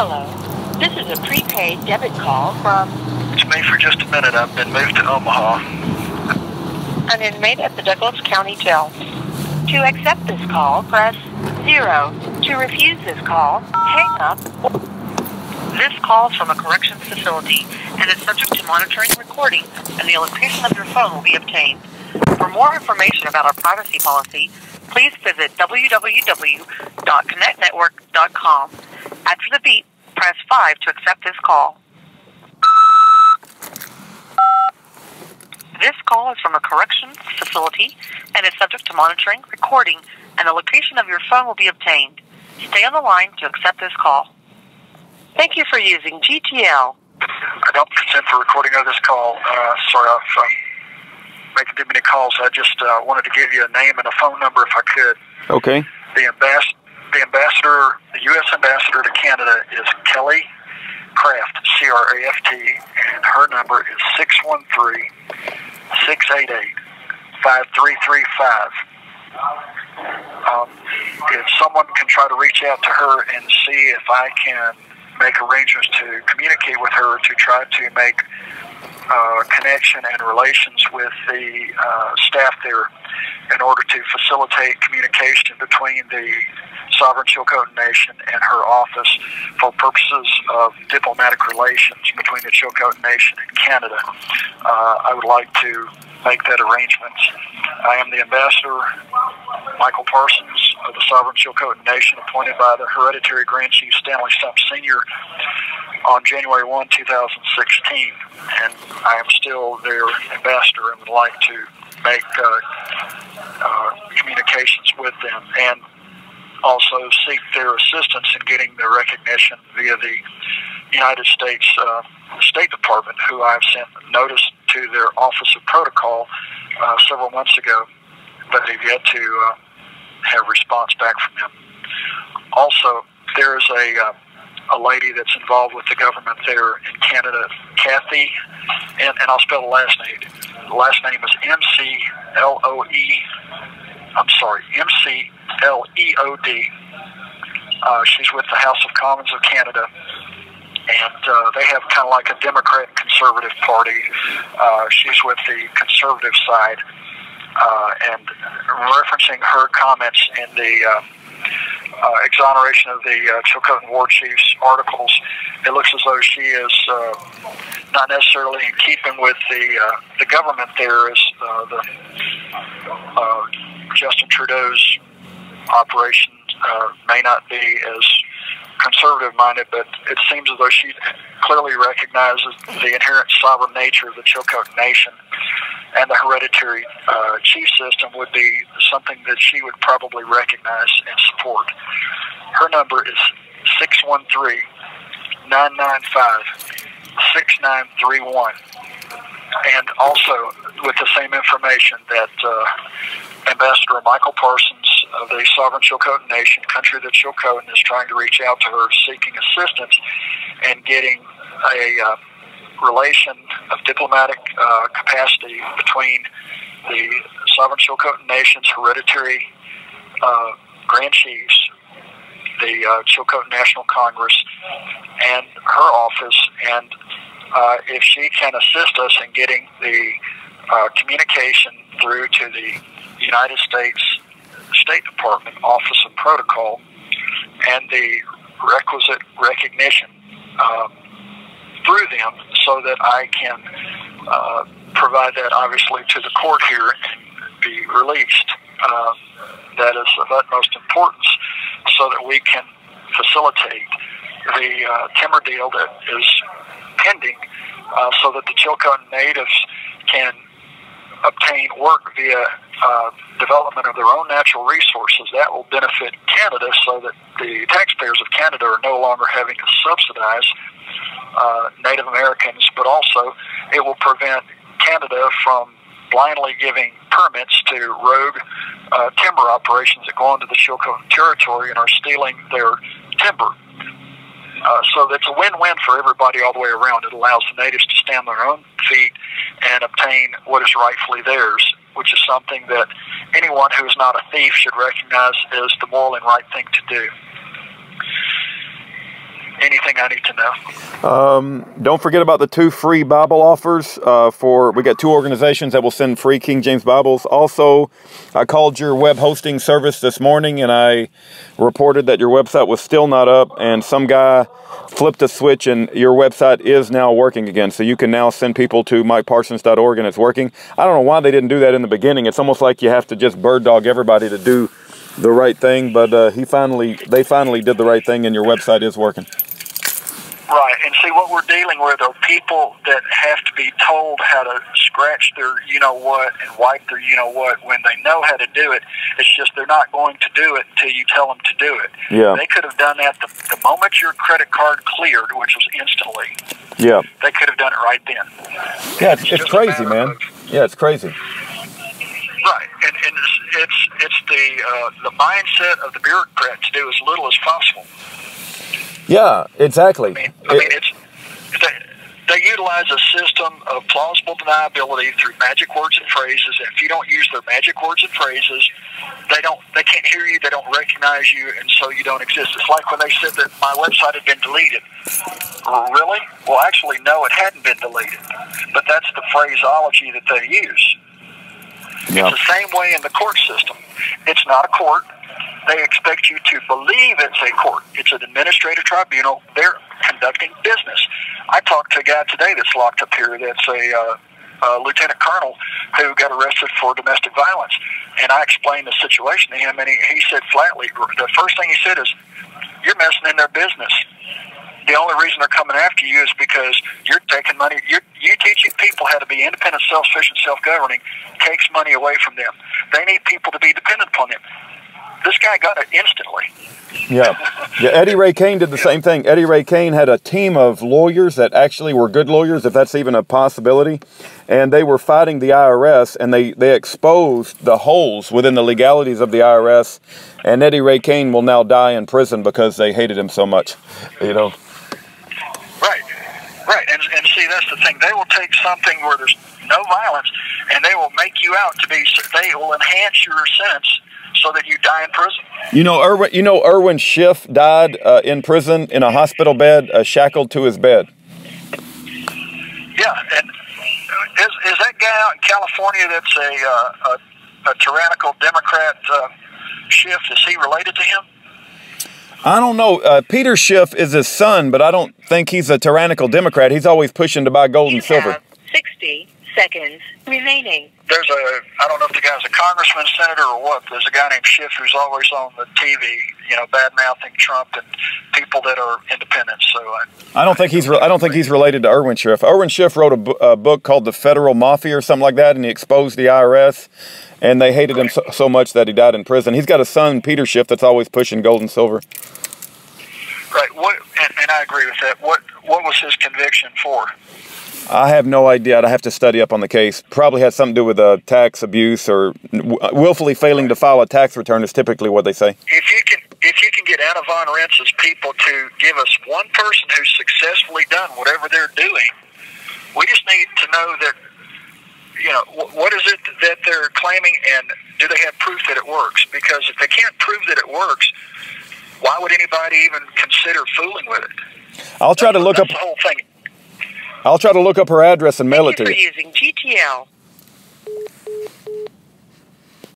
Hello. This is a prepaid debit call from... It's me for just a minute. I've been moved to Omaha. An inmate at the Douglas County Jail. To accept this call, press 0. To refuse this call, hang up. This call is from a corrections facility and is subject to monitoring and recording, and the location of your phone will be obtained. For more information about our privacy policy, please visit www.connectnetwork.com. After the beep, press 5 to accept this call. This call is from a corrections facility and is subject to monitoring, recording, and the location of your phone will be obtained. Stay on the line to accept this call. Thank you for using GTL. I don't consent for recording of this call. Sorry, I've making too many calls. I just wanted to give you a name and a phone number if I could. Okay. The ambassador, the U.S. ambassador to Canada is Kelly Craft, C-R-A-F-T, and her number is 613-688-5335. If someone can try to reach out to her and see if I can make arrangements to communicate with her to try to make connection and relations with the staff there in order to facilitate communication between the sovereign Chilcotin Nation and her office for purposes of diplomatic relations between the Chilcotin Nation and Canada. I would like to make that arrangement. I am the ambassador, Michael Parsons, of the sovereign Chilcotin Nation, appointed by the hereditary Grand Chief Stanley Stump Sr. on January 1, 2016, and I am still their ambassador and would like to make communications with them and also seek their assistance in getting their recognition via the United States State Department, who I've sent notice to their Office of Protocol several months ago, but they've yet to have response back from them. Also, there is a lady that's involved with the government there in Canada, Kathy, and I'll spell the last name. The last name is M-C-Leod. She's with the House of Commons of Canada, and they have kind of like a Democrat and Conservative party. She's with the conservative side, and referencing her comments in the exoneration of the Chilcotin War Chief's articles, it looks as though she is not necessarily in keeping with the government there, as Justin Trudeau's operation may not be as conservative-minded, but it seems as though she clearly recognizes the inherent sovereign nature of the Chilcotin Nation, and the hereditary chief system would be something that she would probably recognize and support. Her number is 613-995-6931. And also, with the same information, that Ambassador Michael Parsons of the Sovereign Chilcotin Nation, country of the Chilcotin, is trying to reach out to her, seeking assistance and getting a relation of diplomatic capacity between the Sovereign Chilcotin Nation's hereditary Grand Chiefs, the Chilcotin National Congress, and her office, and if she can assist us in getting the communication through to the United States State Department Office of Protocol and the requisite recognition through them, so that I can provide that obviously to the court here and be released. That is of utmost importance, so that we can facilitate the timber deal that is pending, so that the Chilcotin natives can obtain work via development of their own natural resources. That will benefit Canada, so that the taxpayers of Canada are no longer having to subsidize Native Americans, but also it will prevent Canada from blindly giving permits to rogue timber operations that go into the Chilcotin territory and are stealing their timber. So that's a win-win for everybody all the way around. It allows the natives to stand on their own feet and obtain what is rightfully theirs, which is something that anyone who is not a thief should recognize as the moral and right thing to do. anything I need to know? Don't forget about the 2 free Bible offers. We got 2 organizations that will send free King James Bibles. Also, I called your web hosting service this morning and I reported that your website was still not up, and some guy flipped a switch and your website is now working again. So you can now send people to mikeparsons.org and it's working. I don't know why they didn't do that in the beginning. It's almost like you have to just bird dog everybody to do the right thing, but they finally did the right thing and your website is working. Right, and see, what we're dealing with are people that have to be told how to scratch their you-know-what and wipe their you-know-what when they know how to do it. It's just they're not going to do it until you tell them to do it. Yeah. They could have done that the moment your credit card cleared, which was instantly. Yeah. They could have done it right then. Yeah, it's crazy, man. Yeah, it's crazy. Right, and it's the mindset of the bureaucrat to do as little as possible. Yeah, exactly. They utilize a system of plausible deniability through magic words and phrases. And if you don't use their magic words and phrases, they can't hear you, they don't recognize you, and so you don't exist. It's like when they said that my website had been deleted. Really? Well, actually, no, it hadn't been deleted. But that's the phraseology that they use. Yeah. It's the same way in the court system. It's not a court. They expect you to believe it's a court. It's an administrative tribunal. They're conducting business. I talked to a guy today that's locked up here that's a lieutenant colonel who got arrested for domestic violence. And I explained the situation to him, and he said flatly, the first thing he said is, you're messing in their business. The only reason they're coming after you is because you're taking money. You teaching people how to be independent, self-sufficient, self-governing takes money away from them. They need people to be dependent upon them. This guy got it instantly. Yeah. Eddie Ray Kane did the same thing. Eddie Ray Kane had a team of lawyers that actually were good lawyers, if that's even a possibility, and they were fighting the IRS, and they exposed the holes within the legalities of the IRS, and Eddie Ray Kane will now die in prison because they hated him so much, Right, and see, that's the thing. They will take something where there's no violence, and they will make you out to be. They will enhance your sentence so that you die in prison. Erwin Schiff died in prison in a hospital bed, shackled to his bed. Yeah, and is that guy out in California that's a tyrannical Democrat, Schiff? Is he related to him? I don't know. Peter Schiff is his son, but I don't think he's a tyrannical Democrat. He's always pushing to buy gold and silver. 60 seconds remaining. I don't know if the guy's a congressman, senator, or what. There's a guy named Schiff who's always on the TV, bad-mouthing Trump and people that are independent. So I don't think he's related to Erwin Schiff. Erwin Schiff wrote a book called The Federal Mafia or something like that, and he exposed the IRS, and they hated him so much that he died in prison. He's got a son, Peter Schiff, that's always pushing gold and silver. Right. And I agree with that. What was his conviction for? I have no idea. I'd have to study up on the case. Probably has something to do with tax abuse or willfully failing to file a tax return is typically what they say. If you can get Anna Von Rentz's people to give us one person who's successfully done whatever they're doing, we just need to know that, what is it that they're claiming, and do they have proof that it works? Because if they can't prove that it works, why would anybody even consider fooling with it? I'll try to look up the whole thing. I'll try to look up her address and mail it to you. Thank you for using GTL.